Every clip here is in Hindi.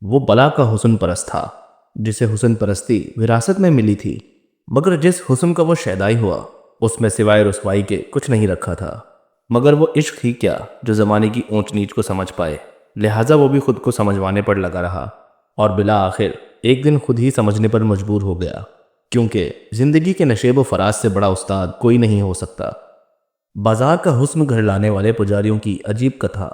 वो बला का हुस्न परस्त था, जिसे हुस्न परस्ती विरासत में मिली थी। मगर जिस हुस्न का वो शैदाई हुआ, उसमें सिवाय रुसवाई के कुछ नहीं रखा था। मगर वो इश्क ही क्या जो ज़माने की ऊंच नीच को समझ पाए। लिहाजा वो भी खुद को समझवाने पर लगा रहा, और बिला आखिर एक दिन खुद ही समझने पर मजबूर हो गया, क्योंकि ज़िंदगी के नशेब व फराज से बड़ा उस्ताद कोई नहीं हो सकता। बाजार का हुस्न घर लाने वाले पुजारियों की अजीब कथा।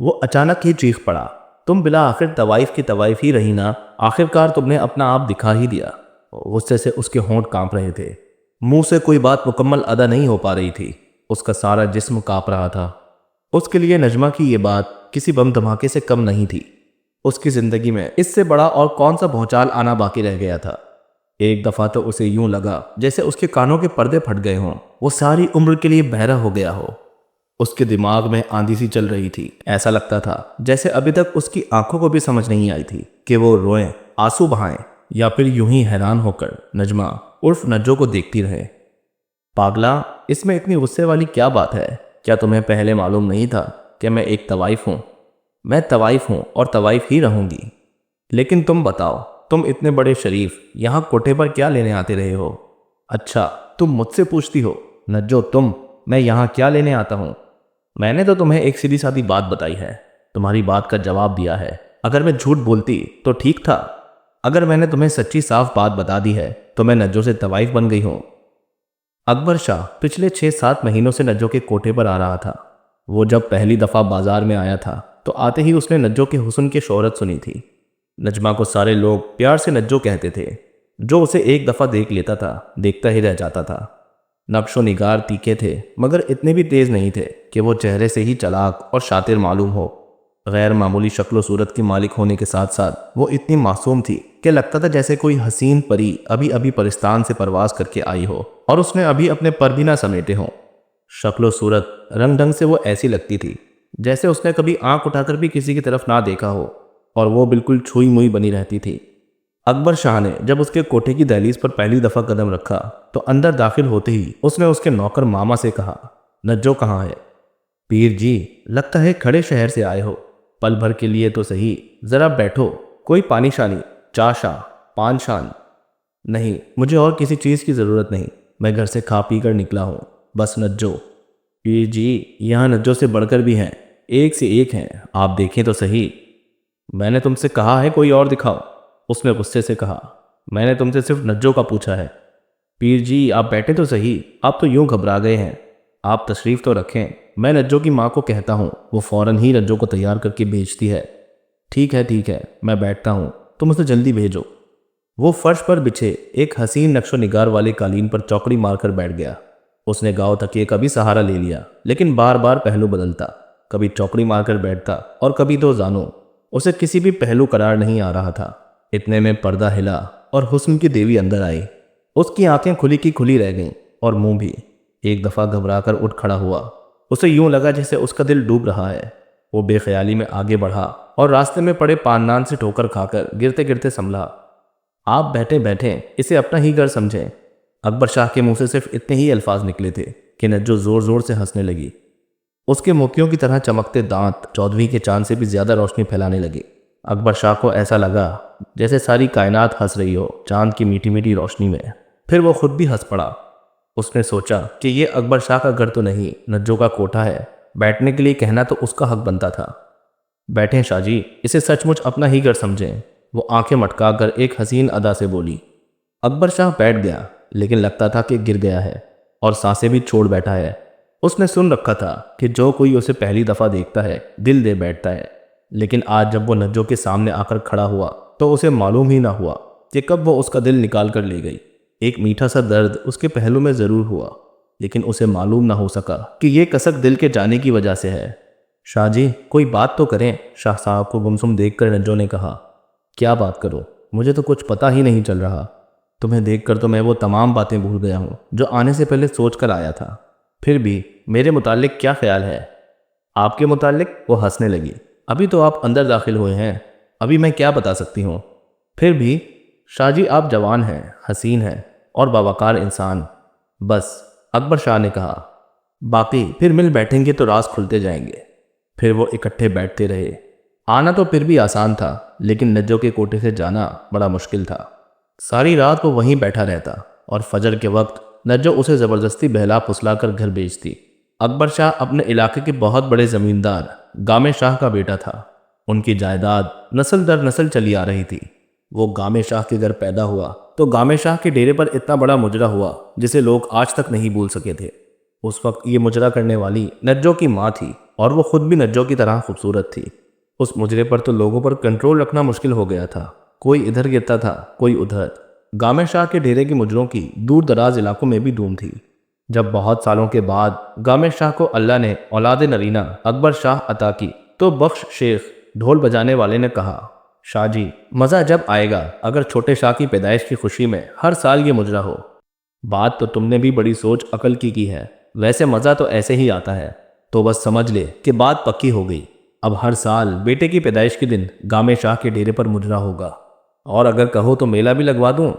वो अचानक ही चीख पड़ा, तुम बिला आखिर तवाइफ की तवाइफ ही रही ना। आखिरकार तुमने अपना आप दिखा ही दिया। गुस्से से उसके होंठ कांप रहे थे। मुंह से कोई बात मुकम्मल अदा नहीं हो पा रही थी। उसका सारा जिस्म कांप रहा था। उसके लिए नजमा की ये बात किसी बम धमाके से कम नहीं थी। उसकी जिंदगी में इससे बड़ा और कौन सा भौचाल आना बाकी रह गया था। एक दफा तो उसे यूं लगा जैसे उसके कानों के पर्दे फट गए हों, वो सारी उम्र के लिए बहरा हो गया हो। उसके दिमाग में आंधी सी चल रही थी। ऐसा लगता था जैसे अभी तक उसकी आंखों को भी समझ नहीं आई थी कि वो रोएं, आंसू बहाएं, या फिर यूं ही हैरान होकर नजमा उर्फ नज्जो को देखती रहे। पागला, इसमें इतनी गुस्से वाली क्या बात है? क्या तुम्हें पहले मालूम नहीं था कि मैं एक तवाइफ हूं? मैं तवाइफ हूं और तवाइफ ही रहूंगी। लेकिन तुम बताओ, तुम इतने बड़े शरीफ यहाँ कोठे पर क्या लेने आते रहे हो? अच्छा, तुम मुझसे पूछती हो नज्जो, मैं यहाँ क्या लेने आता हूँ? मैंने तो तुम्हें एक सीधी सादी बात बताई है, तुम्हारी बात का जवाब दिया है। अगर मैं झूठ बोलती तो ठीक था। अगर मैंने तुम्हें सच्ची साफ बात बता दी है तो मैं नज्जो से तवाइफ बन गई हूँ। अकबर शाह पिछले 6-7 महीनों से नज्जो के कोठे पर आ रहा था। वो जब पहली दफ़ा बाजार में आया था तो आते ही उसने नज्जो के हुस्न की शोहरत सुनी थी। नजमा को सारे लोग प्यार से नज्जो कहते थे। जो उसे एक दफ़ा देख लेता था, देखता ही रह जाता था। नक्शो निगार तीखे थे, मगर इतने भी तेज नहीं थे कि वो चेहरे से ही चालाक और शातिर मालूम हो। गैर मामूली शक्ल सूरत की मालिक होने के साथ साथ वो इतनी मासूम थी कि लगता था जैसे कोई हसीन परी अभी अभी परिस्तान से परवास करके आई हो और उसने अभी अपने पर भी ना समेटे हों। शक्ल सूरत रंग ढंग से वो ऐसी लगती थी जैसे उसने कभी आंख उठाकर भी किसी की तरफ ना देखा हो, और वो बिल्कुल छुई मुई बनी रहती थी। अकबर शाह ने जब उसके कोठे की दहलीज पर पहली दफा कदम रखा तो अंदर दाखिल होते ही उसने उसके नौकर मामा से कहा, नज्जो कहाँ है? पीर जी, लगता है खड़े शहर से आए हो। पल भर के लिए तो सही, जरा बैठो। कोई पानी शानी, चा शाह, पान शान? नहीं, मुझे और किसी चीज़ की ज़रूरत नहीं। मैं घर से खा पी कर निकला हूँ, बस नज्जो। पीर जी, यहाँ नज्जो से बढ़कर भी हैं, एक से एक हैं, आप देखें तो सही। मैंने तुमसे कहा है कोई और दिखाओ, उसने गुस्से से कहा। मैंने तुमसे सिर्फ नज्जो का पूछा है। पीर जी, आप बैठे तो सही, आप तो यूं घबरा गए हैं। आप तशरीफ़ तो रखें, मैं नज्जो की माँ को कहता हूँ, वो फ़ौरन ही नज्जो को तैयार करके भेजती है। ठीक है, मैं बैठता हूँ, तुम उसे जल्दी भेजो। वो फर्श पर बिछे एक हसीन नक्शो निगार वाले कालीन पर चौकड़ी मारकर बैठ गया। उसने गाँव तकिए का भी सहारा ले लिया, लेकिन बार बार पहलू बदलता। कभी चौकड़ी मारकर बैठता और कभी दो जानों। उसे किसी भी पहलू करार नहीं आ रहा था। इतने में पर्दा हिला और हुस्न की देवी अंदर आई। उसकी आंखें खुली की खुली रह गईं और मुंह भी। एक दफा घबराकर उठ खड़ा हुआ। उसे यूं लगा जैसे उसका दिल डूब रहा है। वो बेख्याली में आगे बढ़ा और रास्ते में पड़े पान से ठोकर खाकर गिरते गिरते संभला। आप बैठे बैठे इसे अपना ही घर समझें। अकबर शाह के मुंह से सिर्फ इतने ही अल्फाज निकले थे कि नज्जो जोर जोर से हंसने लगी। उसके मोतियों की तरह चमकते दांत चौदहवीं के चांद से भी ज्यादा रोशनी फैलाने लगे। अकबर शाह को ऐसा लगा जैसे सारी कायनात हंस रही हो चांद की मीठी मीठी रोशनी में। फिर वो खुद भी हंस पड़ा। उसने सोचा कि ये अकबर शाह का घर तो नहीं, नज्जो का कोठा है। बैठने के लिए कहना तो उसका हक बनता था। बैठें शाहजी, इसे सचमुच अपना ही घर समझें। वो आंखें मटकाकर एक हसीन अदा से बोली। अकबर शाह बैठ गया, लेकिन लगता था कि गिर गया है और सांसें भी छोड़ बैठा है। उसने सुन रखा था कि जो कोई उसे पहली दफा देखता है दिल दे बैठता है, लेकिन आज जब वो नज्जो के सामने आकर खड़ा हुआ तो उसे मालूम ही ना हुआ कि कब वो उसका दिल निकाल कर ले गई। एक मीठा सा दर्द उसके पहलू में जरूर हुआ, लेकिन उसे मालूम ना हो सका कि ये कसक दिल के जाने की वजह से है। शाहजी, कोई बात तो करें, शाह साहब को गुमसुम देखकर नज्जो ने कहा। क्या बात करूं, मुझे तो कुछ पता ही नहीं चल रहा। तुम्हें देखकर तो मैं वो तमाम बातें भूल गया हूं जो आने से पहले सोच कर आया था। फिर भी मेरे मुतालिक क्या ख्याल है? आपके मुतालिक? वो हंसने लगी। अभी तो आप अंदर दाखिल हुए हैं, अभी मैं क्या बता सकती हूँ? फिर भी शाहजी, आप जवान हैं, हसीन हैं और बावकार इंसान। बस, अकबर शाह ने कहा। बाकी फिर मिल बैठेंगे तो राज खुलते जाएंगे। फिर वो इकट्ठे बैठते रहे। आना तो फिर भी आसान था, लेकिन नज्जो के कोठे से जाना बड़ा मुश्किल था। सारी रात वो वहीं बैठा रहता और फजर के वक्त नज्जो उसे ज़बरदस्ती बहला फुसला कर घर भेजती। अकबर शाह अपने इलाके के बहुत बड़े ज़मींदार गामे शाह का बेटा था। उनकी जायदाद नस्ल दर नस्ल चली आ रही थी। वो गामे शाह के घर पैदा हुआ तो गामे शाह के डेरे पर इतना बड़ा मुजरा हुआ जिसे लोग आज तक नहीं भूल सके थे। उस वक्त ये मुजरा करने वाली नज्जो की माँ थी और वो खुद भी नज्जो की तरह खूबसूरत थी। उस मुजरे पर तो लोगों पर कंट्रोल रखना मुश्किल हो गया था। कोई इधर गिरता था, कोई उधर। गामे शाह के डेरे के मुजरों की दूर दराज इलाकों में भी धूम थी। जब बहुत सालों के बाद गामे शाह को अल्लाह ने औलाद नरीना अकबर शाह अता की तो बख्श शेख ढोल बजाने वाले ने कहा, शाह जी, मज़ा जब आएगा अगर छोटे शाह की पैदाइश की खुशी में हर साल ये मुजरा हो। बात तो तुमने भी बड़ी सोच अकल की है। वैसे मज़ा तो ऐसे ही आता है। तो बस समझ ले कि बात पक्की हो गई। अब हर साल बेटे की पैदाइश के दिन गामे शाह के डेरे पर मुजरा होगा। और अगर कहो तो मेला भी लगवा दूं।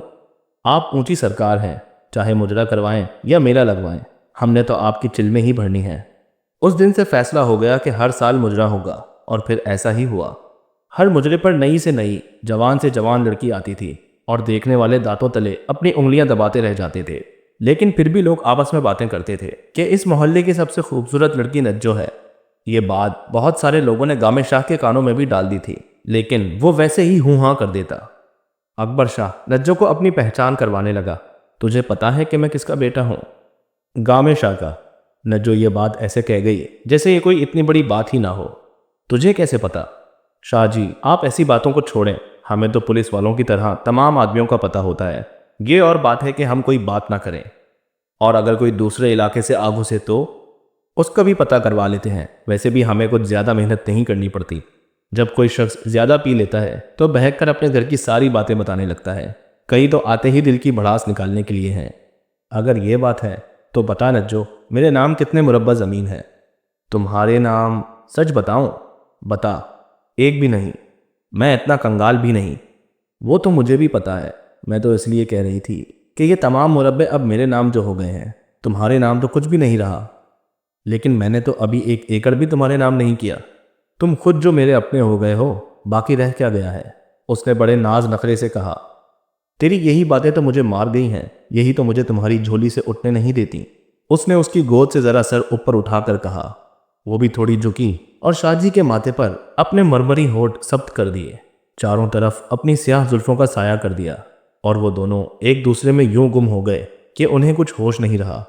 आप ऊंची सरकार हैं, चाहे मुजरा करवाएं या मेला लगवाएं, हमने तो आपकी चिल में ही भरनी है। उस दिन से फैसला हो गया कि हर साल मुजरा होगा और फिर ऐसा ही हुआ। हर मुजरे पर नई से नई, जवान से जवान लड़की आती थी और देखने वाले दांतों तले अपनी उंगलियां दबाते रह जाते थे। लेकिन फिर भी लोग आपस में बातें करते थे कि इस मोहल्ले की सबसे खूबसूरत लड़की नज्जो है। ये बात बहुत सारे लोगों ने गामे शाह के कानों में भी डाल दी थी, लेकिन वो वैसे ही हूँ हाँ कर देता। अकबर शाह नज्जो को अपनी पहचान करवाने लगा। तुझे पता है कि मैं किसका बेटा हूँ? गामे शाह का। नज्जो ये बात ऐसे कह गई जैसे ये कोई इतनी बड़ी बात ही ना हो। तुझे कैसे पता? शाह जी, आप ऐसी बातों को छोड़ें। हमें तो पुलिस वालों की तरह तमाम आदमियों का पता होता है। ये और बात है कि हम कोई बात ना करें, और अगर कोई दूसरे इलाके से आ घुसे तो उसका भी पता करवा लेते हैं। वैसे भी हमें कुछ ज़्यादा मेहनत नहीं करनी पड़ती। जब कोई शख्स ज़्यादा पी लेता है तो बहक कर अपने घर की सारी बातें बताने लगता है। कई तो आते ही दिल की भड़ास निकालने के लिए हैं। अगर ये बात है तो बता नज्जो, मेरे नाम कितने मुरब्बा ज़मीन है? तुम्हारे नाम? सच बताऊं? बता। एक भी नहीं। मैं इतना कंगाल भी नहीं। वो तो मुझे भी पता है। मैं तो इसलिए कह रही थी कि ये तमाम मुरब्बे अब मेरे नाम जो हो गए हैं, तुम्हारे नाम तो कुछ भी नहीं रहा। लेकिन मैंने तो अभी 1 एकड़ भी तुम्हारे नाम नहीं किया। तुम खुद जो मेरे अपने हो गए हो, बाकी रह क्या गया है? उसने बड़े नाज नखरे से कहा। तेरी यही बातें तो मुझे मार गई हैं, यही तो मुझे तुम्हारी झोली से उठने नहीं देती। उसने उसकी गोद से जरा सर ऊपर उठाकर कहा। वो भी थोड़ी झुकी और शाहजी के माथे पर अपने मरमरी होठ सब्त कर दिए, चारों तरफ अपनी स्याह जुल्फों का साया कर दिया, और वो दोनों एक दूसरे में यूं गुम हो गए कि उन्हें कुछ होश नहीं रहा।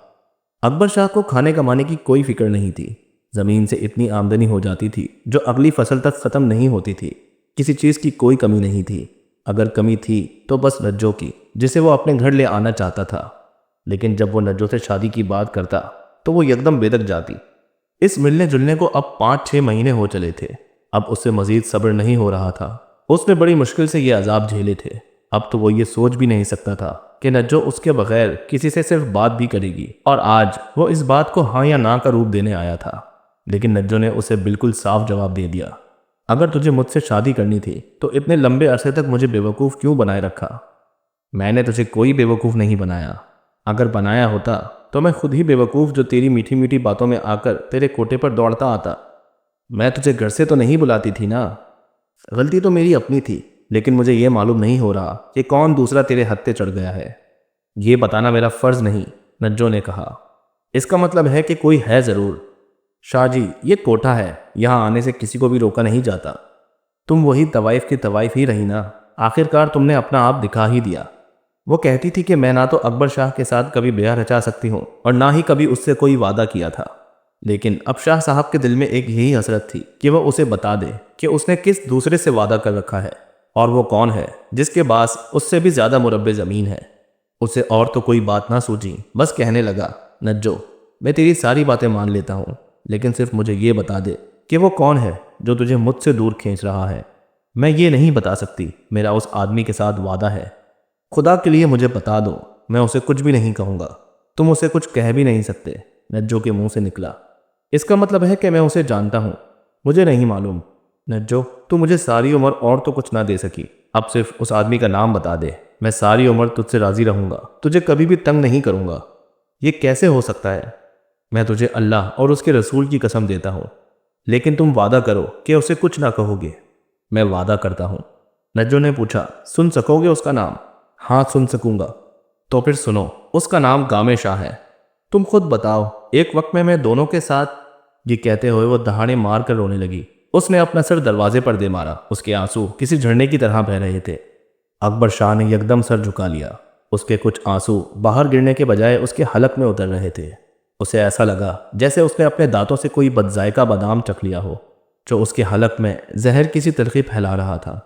अकबर शाह को खाने कमाने की कोई फिक्र नहीं थी। जमीन से इतनी आमदनी हो जाती थी जो अगली फसल तक खत्म नहीं होती थी। किसी चीज़ की कोई कमी नहीं थी। अगर कमी थी तो बस नज्जो की, जिसे वो अपने घर ले आना चाहता था। लेकिन जब वो नज्जो से शादी की बात करता तो वो एकदम बेदक जाती। इस मिलने जुलने को अब 5-6 महीने हो चले थे। अब उससे मजीद सब्र नहीं हो रहा था। उसने बड़ी मुश्किल से ये अजाब झेले थे। अब तो वो ये सोच भी नहीं सकता था कि नज्जो उसके बगैर किसी से सिर्फ बात भी करेगी, और आज वो इस बात को हाँ या ना का रूप देने आया था। लेकिन नज्जो ने उसे बिल्कुल साफ जवाब दे दिया। अगर तुझे मुझसे शादी करनी थी तो इतने लंबे अरसे तक मुझे बेवकूफ़ क्यों बनाए रखा? मैंने तुझे कोई बेवकूफ़ नहीं बनाया। अगर बनाया होता तो मैं खुद ही बेवकूफ़ जो तेरी मीठी मीठी बातों में आकर तेरे कोटे पर दौड़ता आता। मैं तुझे घर से तो नहीं बुलाती थी ना। गलती तो मेरी अपनी थी, लेकिन मुझे ये मालूम नहीं हो रहा कि कौन दूसरा तेरे हत्थे चढ़ गया है। ये बताना मेरा फ़र्ज़ नहीं, नज्जो ने कहा। इसका मतलब है कि कोई है ज़रूर। शाह जी, ये कोठा है, यहाँ आने से किसी को भी रोका नहीं जाता। तुम वही तवाइफ की तवाइफ ही रही ना। आखिरकार तुमने अपना आप दिखा ही दिया। वो कहती थी कि मैं ना तो अकबर शाह के साथ कभी ब्याह रचा सकती हूँ और ना ही कभी उससे कोई वादा किया था। लेकिन अब शाह साहब के दिल में एक यही हसरत थी कि वह उसे बता दे कि उसने किस दूसरे से वादा कर रखा है, और वो कौन है जिसके पास उससे भी ज़्यादा मुरब्बे ज़मीन है। उसे और तो कोई बात ना सूझी, बस कहने लगा, नज्जो, मैं तेरी सारी बातें मान लेता हूँ, लेकिन सिर्फ मुझे ये बता दे कि वो कौन है जो तुझे मुझसे दूर खींच रहा है। मैं ये नहीं बता सकती, मेरा उस आदमी के साथ वादा है। खुदा के लिए मुझे बता दो, मैं उसे कुछ भी नहीं कहूँगा। तुम उसे कुछ कह भी नहीं सकते, नज्जो के मुंह से निकला। इसका मतलब है कि मैं उसे जानता हूँ। मुझे नहीं मालूम। नज्जो, तू मुझे सारी उम्र और तो कुछ ना दे सकी, अब सिर्फ उस आदमी का नाम बता दे। मैं सारी उम्र तुझसे राजी रहूँगा, तुझे कभी भी तंग नहीं करूँगा। ये कैसे हो सकता है? मैं तुझे अल्लाह और उसके रसूल की कसम देता हूँ। लेकिन तुम वादा करो कि उसे कुछ ना कहोगे। मैं वादा करता हूँ। नज्जो ने पूछा, सुन सकोगे उसका नाम? हाँ सुन सकूंगा। तो फिर सुनो, उसका नाम गामे शाह है। तुम खुद बताओ, एक वक्त में मैं दोनों के साथ। ये कहते हुए वो दहाड़े मार कर रोने लगी। उसने अपना सिर दरवाजे पर दे मारा। उसके आंसू किसी झरने की तरह बह रहे थे। अकबर शाह ने यकदम सर झुका लिया। उसके कुछ आंसू बाहर गिरने के बजाय उसके हलक में उतर रहे थे। उसे ऐसा लगा जैसे उसने अपने दांतों से कोई बदजायका बादाम चख लिया हो, जो उसके हलक में जहर किसी तलखी फैला रहा था।